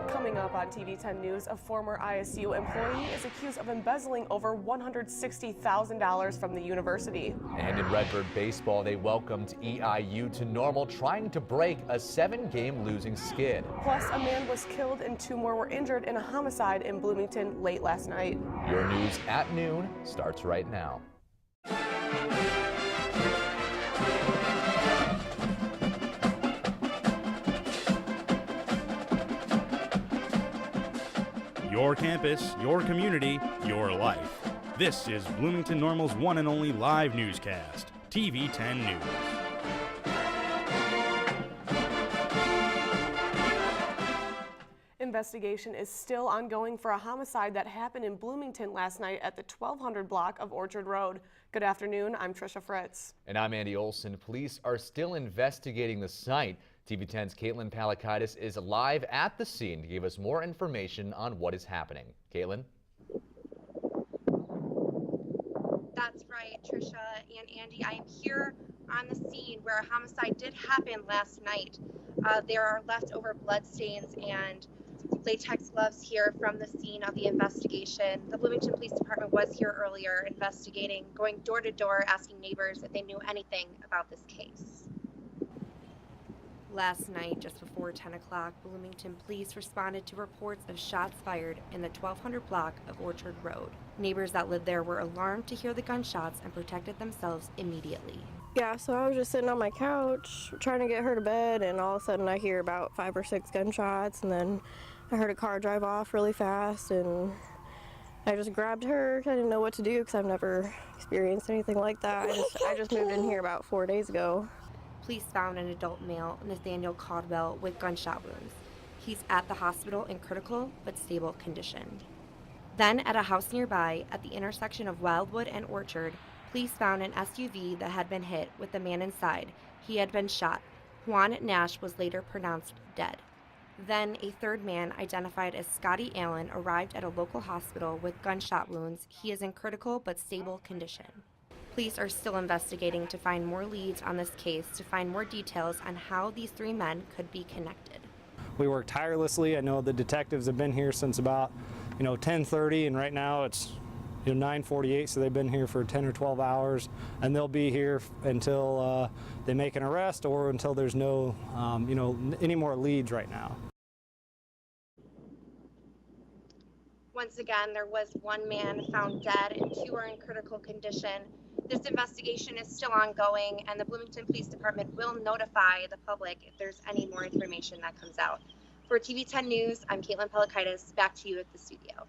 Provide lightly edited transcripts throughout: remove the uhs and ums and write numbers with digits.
Coming up on TV 10 News, a former ISU employee is accused of embezzling over $160,000 from the university. And in Redbird baseball, they welcomed EIU to normal, trying to break a 7-game losing skid. Plus, a man was killed and 2 more were injured in a homicide in Bloomington late last night. Your news at noon starts right now. Your campus, your community, your life. This is Bloomington Normal's one and only live newscast, TV 10 News. Investigation is still ongoing for a homicide that happened in Bloomington last night at the 1200 block of Orchard Road. Good afternoon, I'm Trisha Fritz. And I'm Andy Olson. Police are still investigating the site. TV 10's Caitlin Palakaitis is live at the scene to give us more information on what is happening. Caitlin? That's right, Trisha and Andy. I am here on the scene where a homicide did happen last night. There are leftover bloodstains and latex gloves here from the scene of the investigation. The Bloomington Police Department was here earlier investigating, going door to door, asking neighbors if they knew anything about this case. Last night, just before 10 o'clock, Bloomington police responded to reports of shots fired in the 1200 block of Orchard Road. Neighbors that lived there were alarmed to hear the gunshots and protected themselves immediately. Yeah, so I was just sitting on my couch trying to get her to bed, and all of a sudden I hear about 5 or 6 gunshots, and then I heard a car drive off really fast, and I just grabbed her. I didn't know what to do because I've never experienced anything like that. I just moved in here about 4 days ago. Police found an adult male, Nathaniel Caldwell, with gunshot wounds. He's at the hospital in critical but stable condition. Then, at a house nearby, at the intersection of Wildwood and Orchard, police found an SUV that had been hit with the man inside. He had been shot. Juan Nash was later pronounced dead. Then, a third man, identified as Scotty Allen, arrived at a local hospital with gunshot wounds. He is in critical but stable condition. Police are still investigating to find more leads on this case, to find more details on how these 3 men could be connected. We work tirelessly. I know the detectives have been here since about 10:30, and right now it's 9:48, so they've been here for 10 or 12 hours, and they'll be here until they make an arrest or until there's no any more leads right now. Once again, there was 1 man found dead and 2 are in critical condition. This investigation is still ongoing, and the Bloomington Police Department will notify the public if there's any more information that comes out. For TV 10 News, I'm Caitlin Palakaitis. Back to you at the studio.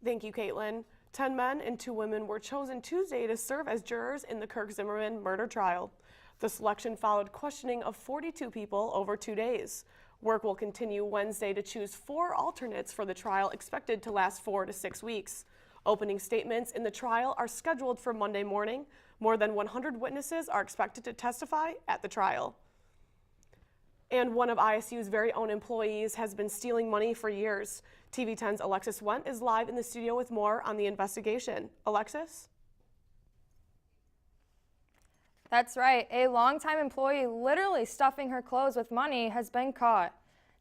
Thank you, Caitlin. 10 men and 2 women were chosen Tuesday to serve as jurors in the Kirk Zimmerman murder trial. The selection followed questioning of 42 people over 2 days. Work will continue Wednesday to choose 4 alternates for the trial, expected to last 4 to 6 weeks. Opening statements in the trial are scheduled for Monday morning. More than 100 witnesses are expected to testify at the trial. And one of ISU's very own employees has been stealing money for years. TV 10's Alexis Wendt is live in the studio with more on the investigation. Alexis? That's right. A longtime employee literally stuffing her clothes with money has been caught.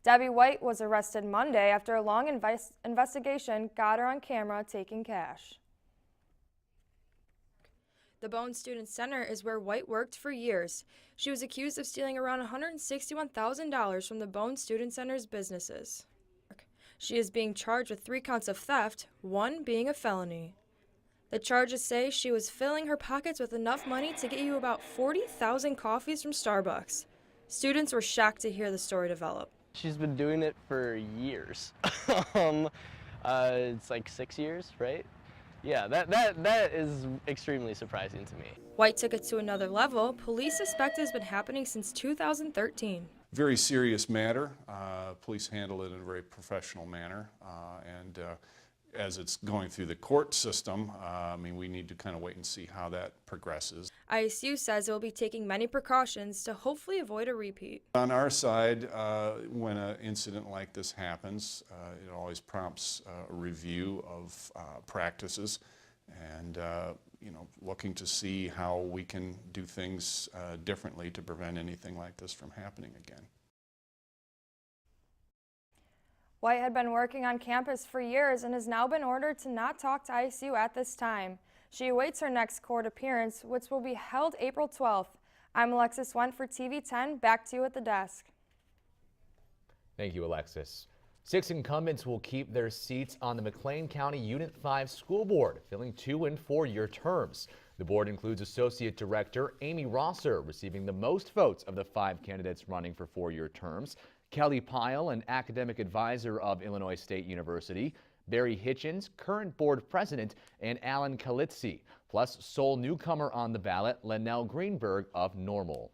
Debbie White was arrested Monday after a long investigation got her on camera taking cash. The Bone Student Center is where White worked for years. She was accused of stealing around $161,000 from the Bone Student Center's businesses. She is being charged with 3 counts of theft, 1 being a felony. The charges say she was filling her pockets with enough money to get you about 40,000 coffees from Starbucks. Students were shocked to hear the story develop. She's been doing it for years. It's like 6 years, right? Yeah, that is extremely surprising to me. White took it to another level. Police suspect it has been happening since 2013. Very serious matter. Police handle it in a very professional manner, and as it's going through the court system, we need to kind of wait and see how that progresses. ISU says it will be taking many precautions to hopefully avoid a repeat. On our side, when an incident like this happens, it always prompts a review of practices and looking to see how we can do things differently to prevent anything like this from happening again. White had been working on campus for years and has now been ordered to not talk to ICU at this time. She awaits her next court appearance, which will be held April 12th. I'm Alexis Went for TV 10. Back to you at the desk. Thank you, Alexis. 6 incumbents will keep their seats on the McLean County Unit 5 School Board, filling 2- and 4-year terms. The board includes Associate Director Amy Rosser, receiving the most votes of the 5 candidates running for 4-year terms. Kelly Pyle, an academic advisor of Illinois State University. Barry Hitchens, current board president, and Alan Kalitsi, plus sole newcomer on the ballot, Linnell Greenberg of Normal.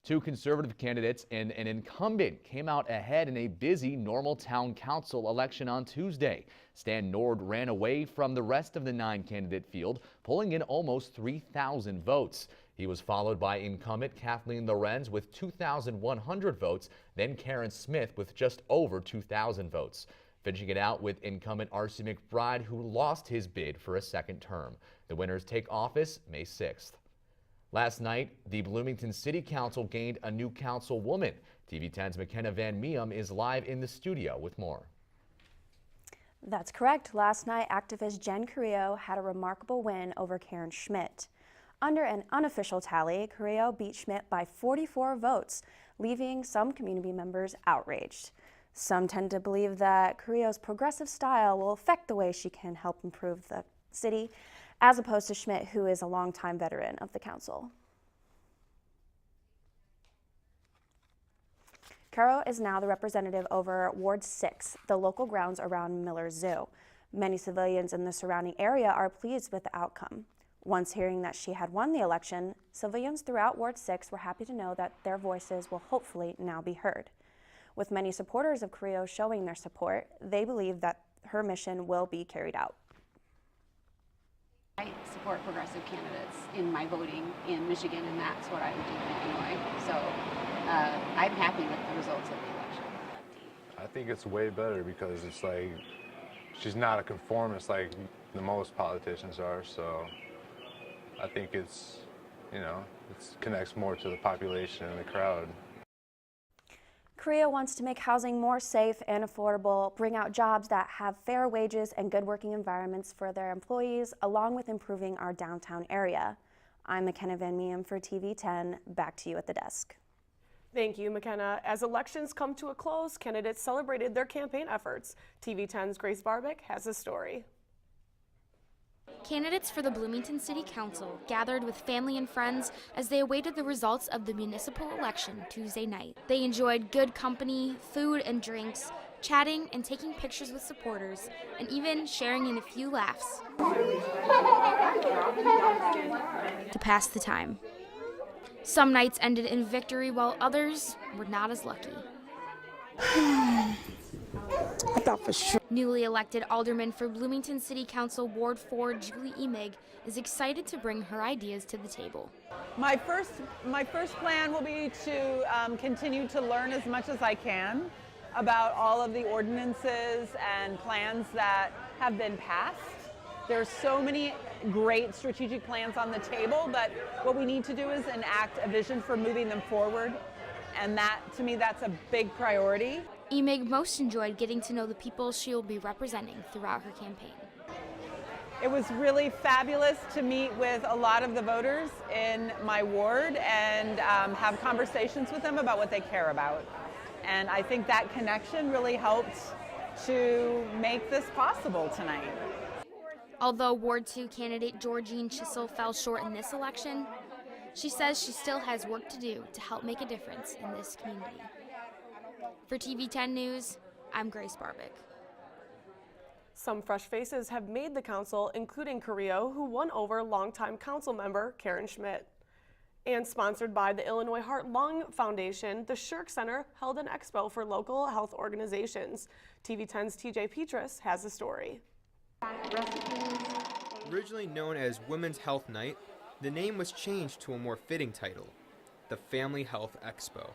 2 conservative candidates and an incumbent came out ahead in a busy Normal Town Council election on Tuesday. Stan Nord ran away from the rest of the 9-candidate field, pulling in almost 3,000 votes. He was followed by incumbent Kathleen Lorenz with 2,100 votes, then Karen Smith with just over 2,000 votes. Finishing it out with incumbent R.C. McBride, who lost his bid for a second term. The winners take office May 6th. Last night, the Bloomington City Council gained a new councilwoman. TV 10's McKenna Van Meum is live in the studio with more. That's correct. Last night, activist Jen Carrillo had a remarkable win over Karen Schmidt. Under an unofficial tally, Carrillo beat Schmidt by 44 votes, leaving some community members outraged. Some tend to believe that Carrillo's progressive style will affect the way she can help improve the city, as opposed to Schmidt, who is a longtime veteran of the council. Carrillo is now the representative over Ward 6, the local grounds around Miller Zoo. Many civilians in the surrounding area are pleased with the outcome. Once hearing that she had won the election, civilians throughout Ward 6 were happy to know that their voices will hopefully now be heard. With many supporters of Carrillo showing their support, they believe that her mission will be carried out. I support progressive candidates in my voting in Michigan, and that's what I would do in Illinois. So I'm happy with the results of the election. I think it's way better because it's like she's not a conformist like the most politicians are. So I think it's, you know, it connects more to the population and the crowd. Carrillo wants to make housing more safe and affordable, bring out jobs that have fair wages and good working environments for their employees, along with improving our downtown area. I'm McKenna Van Meum for TV 10. Back to you at the desk. Thank you, McKenna. As elections come to a close, candidates celebrated their campaign efforts. TV 10's Grace Barbic has a story. Candidates for the Bloomington City Council gathered with family and friends as they awaited the results of the municipal election Tuesday night. They enjoyed good company, food and drinks, chatting and taking pictures with supporters, and even sharing in a few laughs to pass the time. Some nights ended in victory while others were not as lucky. I thought for sure. Newly elected alderman for Bloomington City Council Ward 4, Julie Emig, is excited to bring her ideas to the table. My first plan will be to continue to learn as much as I can about all of the ordinances and plans that have been passed. There's so many great strategic plans on the table, but what we need to do is enact a vision for moving them forward. And that, to me, that's a big priority. Emig most enjoyed getting to know the people she will be representing throughout her campaign. It was really fabulous to meet with a lot of the voters in my ward and have conversations with them about what they care about. And I think that connection really helped to make this possible tonight. Although Ward 2 candidate Georgine Chisel fell short in this election, she says she still has work to do to help make a difference in this community. For TV 10 News, I'm Grace Barbic. Some fresh faces have made the council, including Carrillo, who won over longtime council member Karen Schmidt. And sponsored by the Illinois Heart Lung Foundation, the Shirk Center held an expo for local health organizations. TV 10's TJ Petrus has the story. Originally known as Women's Health Night, the name was changed to a more fitting title, the Family Health Expo,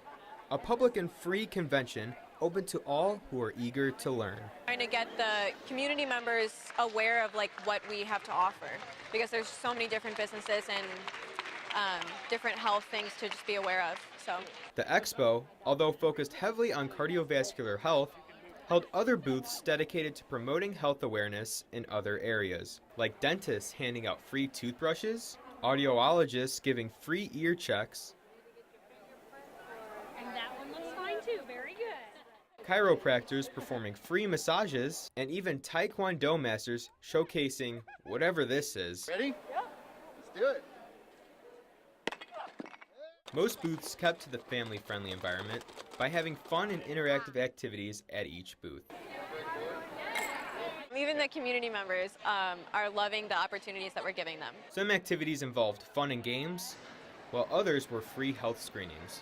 a public and free convention open to all who are eager to learn. Trying to get the community members aware of what we have to offer, because there's so many different businesses and different health things to just be aware of. So the expo, although focused heavily on cardiovascular health, held other booths dedicated to promoting health awareness in other areas, like dentists handing out free toothbrushes, audiologists giving free ear checks, And that one looks fine too. Very good. chiropractors performing free massages, and even Taekwondo masters showcasing whatever this is. Ready? Yep. Let's do it. Most booths kept to the family-friendly environment by having fun and interactive activities at each booth. Even the community members are loving the opportunities that we're giving them. Some activities involved fun and games, while others were free health screenings.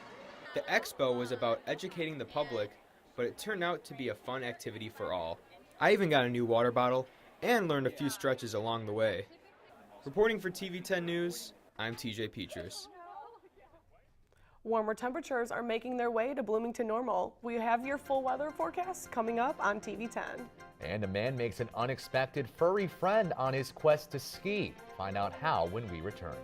The expo was about educating the public, but it turned out to be a fun activity for all. I even got a new water bottle and learned a few stretches along the way. Reporting for TV 10 News, I'm TJ Petrus. Warmer temperatures are making their way to Bloomington Normal. We have your full weather forecast coming up on TV 10. And a man makes an unexpected furry friend on his quest to ski. Find out how when we return.